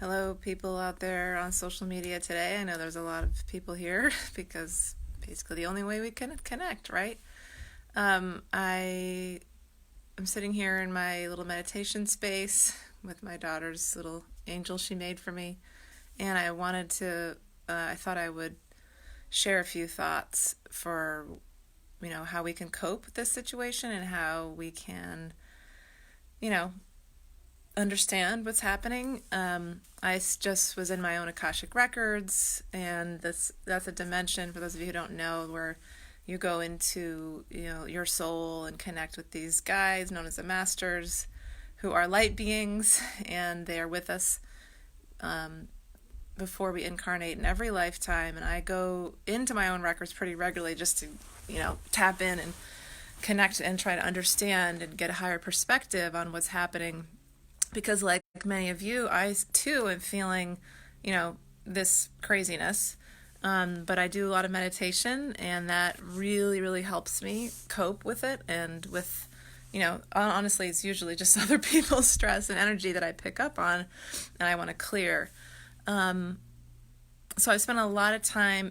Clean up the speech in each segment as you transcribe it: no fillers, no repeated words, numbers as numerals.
Hello, people out there on social media today. I know there's a lot of people here because basically the only way we can connect, right? I am sitting here in my little meditation space with my daughter's little angel she made for me, and I thought I would share a few thoughts for, how we can cope with this situation and how we can, you know, understand what's happening. I just was in my own Akashic records, and that's a dimension, for those of you who don't know, where you go into your soul and connect with these guides known as the masters, who are light beings, and they are with us before we incarnate in every lifetime. And I go into my own records pretty regularly just to tap in and connect and try to understand and get a higher perspective on what's happening, because like many of you, I too am feeling, this craziness. But I do a lot of meditation, and that really, really helps me cope with it. And with, honestly, it's usually just other people's stress and energy that I pick up on, and I want to clear. So I spent a lot of time,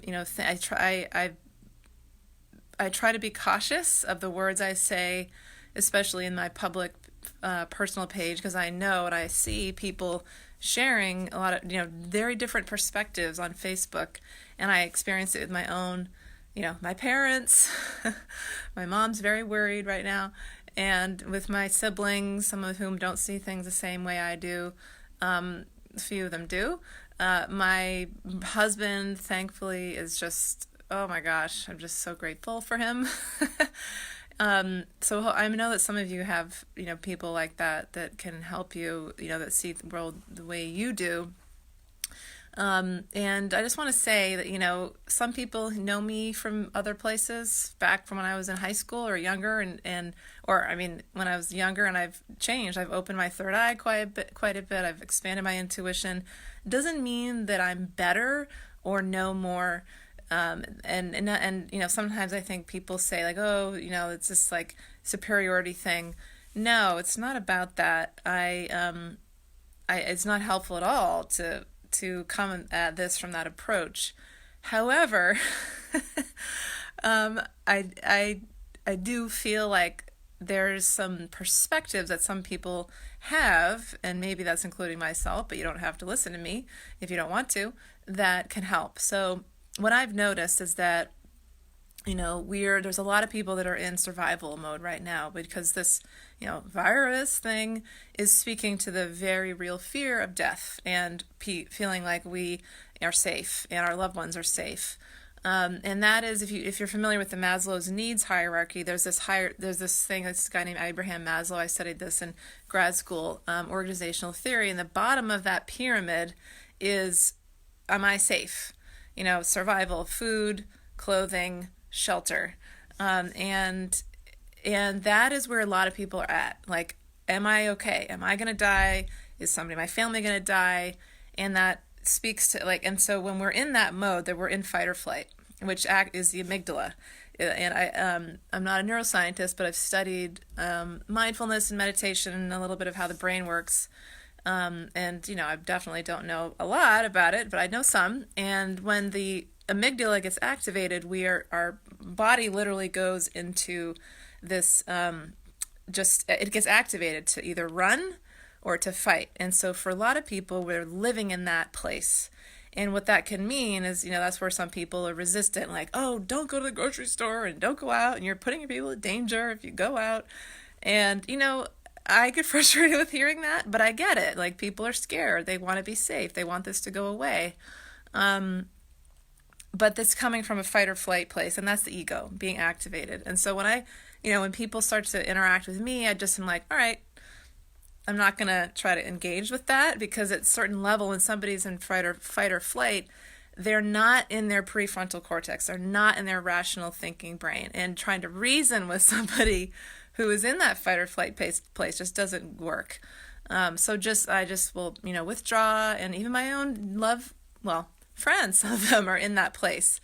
I try to be cautious of the words I say, especially in my public personal page, because I know and I see people sharing a lot of very different perspectives on Facebook, and I experience it with my own, my parents. My mom's very worried right now, and with my siblings, some of whom don't see things the same way I do. A few of them do. My husband, thankfully, is just, oh my gosh, I'm just so grateful for him. So I know that some of you have, people like that can help you, that see the world the way you do. And I just want to say that, some people know me from other places, back from when I was in high school or younger, when I was younger, and I've changed. I've opened my third eye quite a bit. I've expanded my intuition. Doesn't mean that I'm better or know more. And sometimes I think people say like, oh, it's this like superiority thing. No, it's not about that. It's not helpful at all to come at this from that approach. However, I do feel like there's some perspectives that some people have, and maybe that's including myself, but you don't have to listen to me if you don't want to, that can help. So what I've noticed is that, there's a lot of people that are in survival mode right now, because this, virus thing is speaking to the very real fear of death and feeling like we are safe and our loved ones are safe. And that is, if you're familiar with the Maslow's needs hierarchy, there's this thing, this guy named Abraham Maslow. I studied this in grad school, organizational theory, and the bottom of that pyramid is, am I safe? Survival, food, clothing, shelter. And that is where a lot of people are at. Like, am I okay? Am I going to die? Is somebody in my family going to die? And that speaks to and so when we're in that mode, that we're in fight or flight, which is the amygdala. And I'm not a neuroscientist, but I've studied mindfulness and meditation and a little bit of how the brain works. And I definitely don't know a lot about it, but I know some. And when the amygdala gets activated, our body literally goes into this, it gets activated to either run or to fight. And so for a lot of people, we're living in that place. And what that can mean is, that's where some people are resistant, like, oh, don't go to the grocery store and don't go out, and you're putting your people in danger if you go out. And, I get frustrated with hearing that, but I get it. Like, people are scared. They want to be safe. They want this to go away. But this coming from a fight or flight place, and that's the ego being activated. And so when people start to interact with me, I just am like, all right, I'm not going to try to engage with that, because at a certain level, when somebody's in fight or flight, they're not in their prefrontal cortex. They're not in their rational thinking brain. And trying to reason with somebody who is in that fight or flight place just doesn't work. So I just will, withdraw. And even my own friends, some of them are in that place.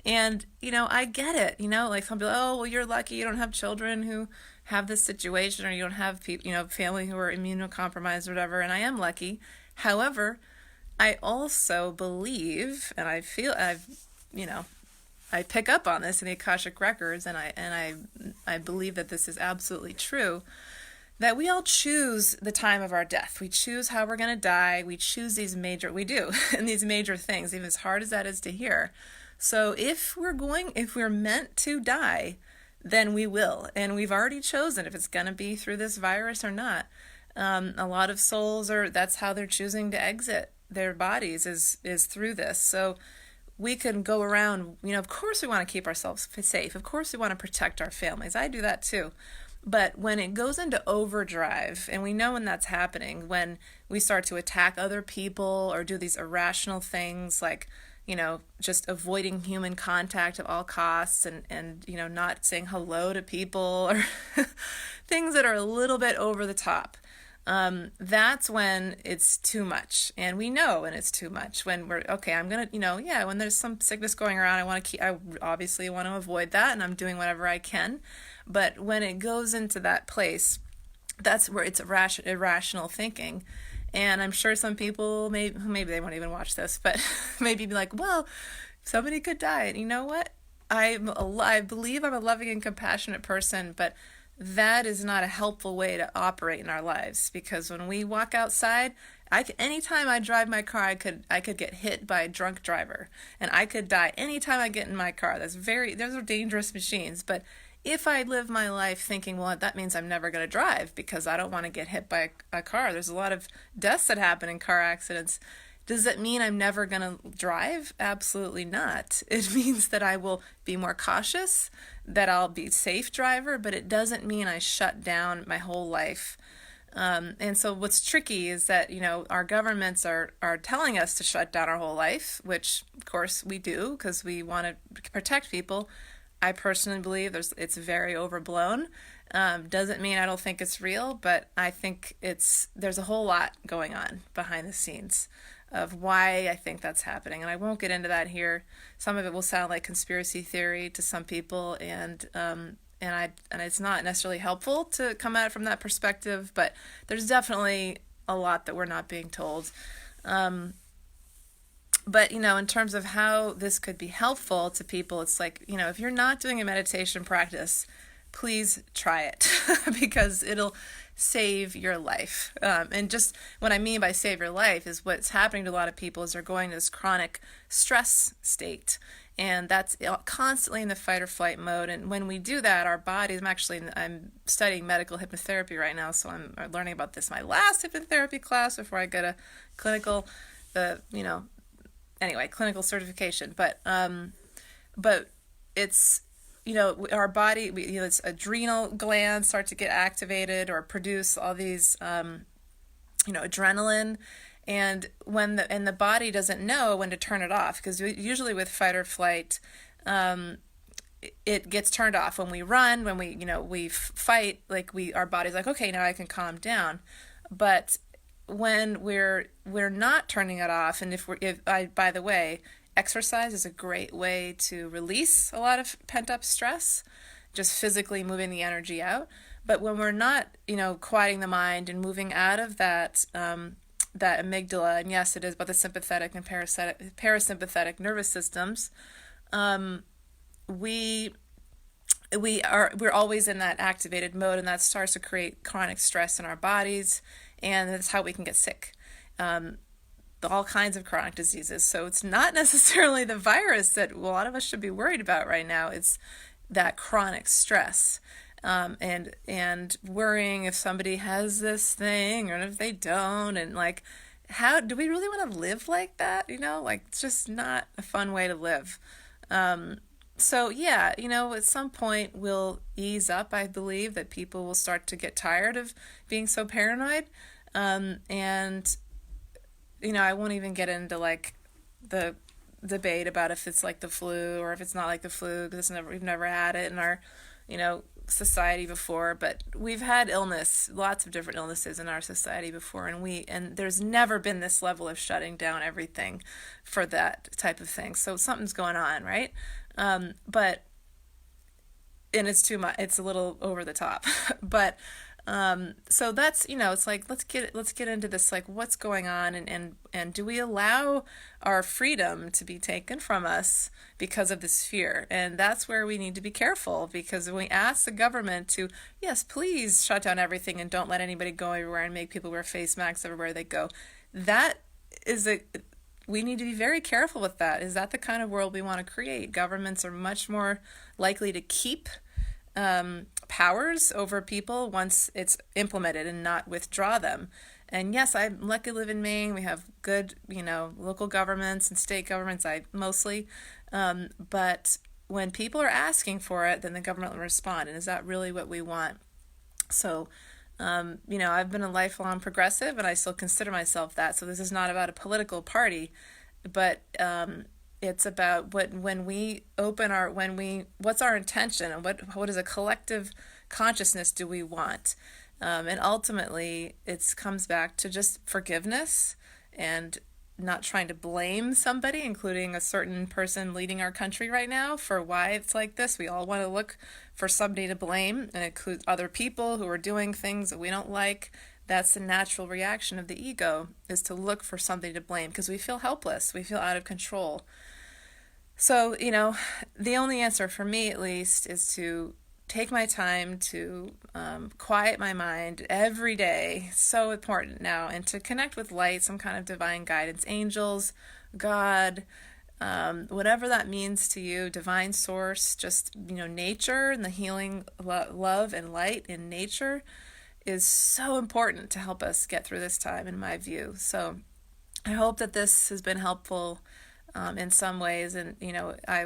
And, I get it, like some people, oh, well, you're lucky you don't have children who have this situation, or you don't have people, family who are immunocompromised or whatever. And I am lucky. However, I also believe, and I feel you know, I pick up on this in the Akashic records, and I believe that this is absolutely true. That we all choose the time of our death. We choose how we're going to die. We choose we do, and these major things, even as hard as that is to hear. So if we're meant to die, then we will, and we've already chosen if it's going to be through this virus or not. A lot of souls that's how they're choosing to exit their bodies is through this. So we can go around, of course we want to keep ourselves safe. Of course we want to protect our families. I do that too. But when it goes into overdrive, and we know when that's happening, when we start to attack other people or do these irrational things like, just avoiding human contact at all costs and not saying hello to people or things that are a little bit over the top. That's when it's too much. And we know when it's too much. When we're, okay, I'm going to, when there's some sickness going around, I obviously want to avoid that, and I'm doing whatever I can. But when it goes into that place, that's where it's irrational thinking. And I'm sure some people, maybe they won't even watch this, but maybe be like, well, somebody could die. And you know what? I believe I'm a loving and compassionate person, but that is not a helpful way to operate in our lives, because when we walk outside, anytime I drive my car, I could get hit by a drunk driver, and I could die anytime I get in my car. Those are dangerous machines. But if I live my life thinking, well, that means I'm never going to drive because I don't want to get hit by a car. There's a lot of deaths that happen in car accidents. Does it mean I'm never going to drive? Absolutely not. It means that I will be more cautious, that I'll be a safe driver, but it doesn't mean I shut down my whole life. And so what's tricky is that, our governments are telling us to shut down our whole life, which of course we do because we want to protect people. I personally believe it's very overblown. Doesn't mean I don't think it's real, but I think there's a whole lot going on behind the scenes of why I think that's happening. And I won't get into that here. Some of it will sound like conspiracy theory to some people, and it's not necessarily helpful to come at it from that perspective, but there's definitely a lot that we're not being told. But, in terms of how this could be helpful to people, it's like, if you're not doing a meditation practice, please try it because it'll save your life. And just what I mean by save your life is what's happening to a lot of people is they're going to this chronic stress state. And that's constantly in the fight or flight mode. And when we do that, our bodies, I'm studying medical hypnotherapy right now, so I'm learning about this. My last hypnotherapy class before I get a clinical, clinical certification. But it's, our body, its adrenal glands start to get activated or produce all these, adrenaline. And the body doesn't know when to turn it off, because usually with fight or flight, it gets turned off when we run, when we fight, our body's like, okay, now I can calm down. But when we're not turning it off, and by the way, exercise is a great way to release a lot of pent-up stress, just physically moving the energy out. But when we're not, quieting the mind and moving out of that amygdala, and yes, it is about the sympathetic and parasympathetic nervous systems, we're always in that activated mode, and that starts to create chronic stress in our bodies, and that's how we can get sick. All kinds of chronic diseases. So it's not necessarily the virus that a lot of us should be worried about right now. It's that chronic stress, and worrying if somebody has this thing or if they don't, and how do we really want to live like that? It's just not a fun way to live. So yeah, at some point we'll ease up. I believe that people will start to get tired of being so paranoid, and I won't even get into the debate about if it's like the flu or if it's not like the flu, because we've never had it in our, society before. But we've had lots of different illnesses in our society before, and there's never been this level of shutting down everything for that type of thing. So something's going on, right? And it's too much. It's a little over the top, but So that's, it's like let's get into this, like what's going on, and do we allow our freedom to be taken from us because of this fear? And that's where we need to be careful, because when we ask the government to, yes, please shut down everything and don't let anybody go everywhere and make people wear face masks everywhere they go, that is a we need to be very careful with that. Is that the kind of world we want to create? Governments are much more likely to keep powers over people once it's implemented and not withdraw them. And yes, I'm lucky to live in Maine. We have good, local governments and state governments, I mostly. But when people are asking for it, then the government will respond. And is that really what we want? So, I've been a lifelong progressive, and I still consider myself that. So this is not about a political party, but it's about what's our intention, and what is a collective consciousness do we want? And ultimately, it comes back to just forgiveness and not trying to blame somebody, including a certain person leading our country right now, for why it's like this. We all want to look for somebody to blame, and include other people who are doing things that we don't like. That's the natural reaction of the ego, is to look for somebody to blame, because we feel helpless, we feel out of control. So, the only answer for me, at least, is to take my time to quiet my mind every day. So important now. And to connect with light, some kind of divine guidance, angels, God, whatever that means to you, divine source, just, nature and the healing love and light in nature is so important to help us get through this time, in my view. So I hope that this has been helpful in some ways, and I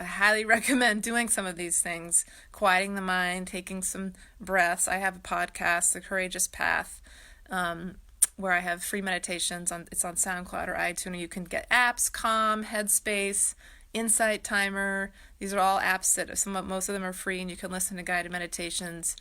highly recommend doing some of these things, quieting the mind, taking some breaths. I have a podcast, The Courageous Path, where I have free meditations. It's on SoundCloud or iTunes, or you can get apps: Calm, Headspace, Insight Timer. These are all apps that most of them are free, and you can listen to guided meditations.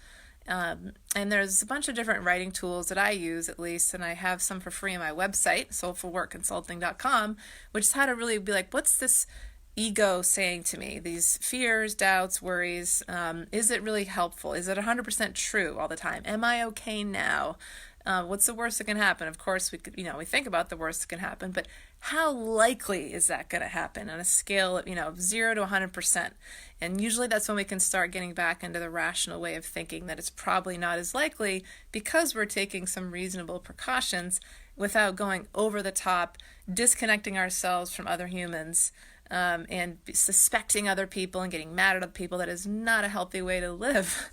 And there's a bunch of different writing tools that I use, at least, and I have some for free on my website, soulfulworkconsulting.com, which is how to really be like, what's this ego saying to me? These fears, doubts, worries. Is it really helpful? Is it 100% true all the time? Am I okay now? What's the worst that can happen? Of course, we could, we think about the worst that can happen, but how likely is that going to happen on a scale of, 0 to 100%? And usually that's when we can start getting back into the rational way of thinking, that it's probably not as likely, because we're taking some reasonable precautions without going over the top, disconnecting ourselves from other humans, and suspecting other people and getting mad at other people. That is not a healthy way to live.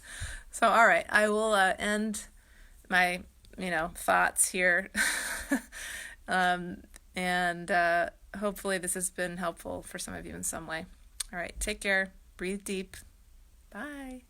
So, all right, I will end my thoughts here. And hopefully this has been helpful for some of you in some way. All right, take care. Breathe deep. Bye.